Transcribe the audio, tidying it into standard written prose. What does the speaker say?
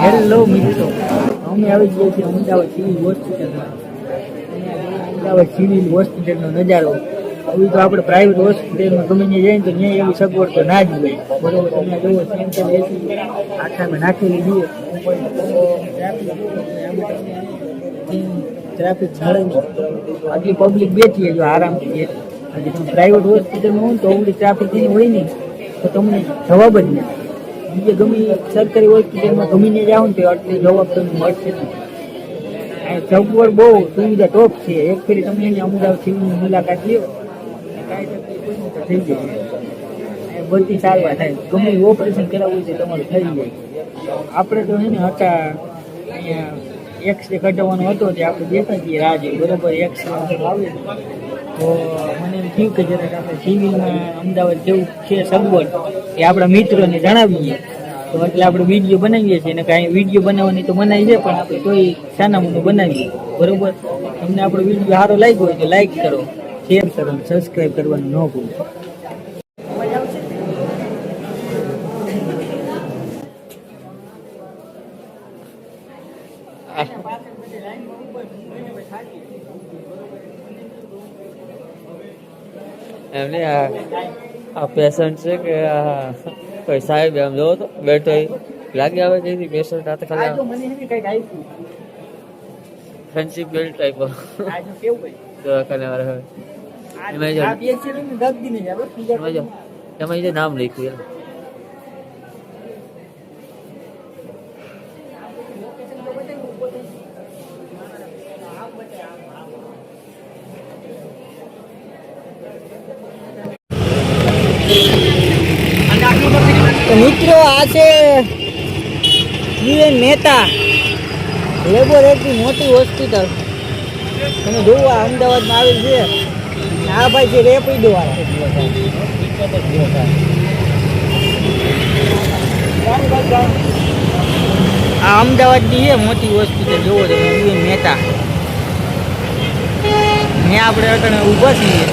Hello મિત્રો, અમે આવી ગયા છીએ અમદાવાદ સિવિલ હોસ્પિટલમાં. અમદાવાદ સિવિલ હોસ્પિટલનો નજારો. હવે તો આપણે પ્રાઇવેટ હોસ્પિટલમાં ગમે ત્યાં જઈએ તો ત્યાં એવી સગવડ તો ના જ હોય. બરોબર, તમે જુઓ સેન્ટર એસી આખામાં નાખેલી જુઓ. ટ્રાફિક જાળવી આટલી પબ્લિક બેઠી જો આરામથી બેઠી. હજી તમે પ્રાઇવેટ હોસ્પિટલમાં હોય તો ઓલી ટ્રાફિક હોય નહીં તો તમને જવાબ જ નહીં. બીજે ગમે સરકારી હોસ્પિટલમાં ગમીને જાઓ ને તો આટલી જવાબ તમને મળશે નહીં. સગવડ બહુ સુવિધા ટોપ છે. એક ફેરી તમે એને અમદાવાદ સિવિલની મુલાકાત લ્યો કાંઈ તકલીફ તો થઈ જાય. બધી સારવાર થાય. ગમે ઓપરેશન કરાવવું છે તમારું થઈ જાય. આપણે તો એને હતા અહીંયા એક્સરે કઢાવવાનો હતો તે આપણે દેતા જઈએ રાહ જોઈએ. બરોબર, એક્સરે આવે તો મને એમ થયું કે જરાક આપણે સિવિલમાં અમદાવાદ જેવું છે સગવડ એ આપણા મિત્રોને જણાવીએ તો એટલે આપણે વિડીયો બનાવીએ છીએ. અને કાંઈ વિડીયો બનાવવાની તો બનાવી છે પણ આપણે કોઈ સાનામુનું બનાવીએ. બરોબર, તમને આપણો વિડીયો સારો લાગ્યો હોય તો લાઈક કરો, શેર કરો, સબસ્ક્રાઈબ કરવાનું ન ભૂલો. એમને આ પેશન્ટ છે કે કોઈ સાહેબ એમ જોવો તો બેઠો લાગે આવે છે પેશન્ટ આ તો ખાલી ફેન્સી બેલ્ટ ટાઈપ દવાખાના એમાં નામ લખ્યું મિત્રો આ છે યુએન મહેતા લેબોરેટરી મોટી હોસ્પિટલ. તમે જોવો આ અમદાવાદમાં આવેલ છે. આ ભાઈ છે રેપિડો આ અમદાવાદની છે મોટી હોસ્પિટલ. જોવો તમે યુએન મહેતા. મેં આપણે અત્યારે ઊભા છીએ.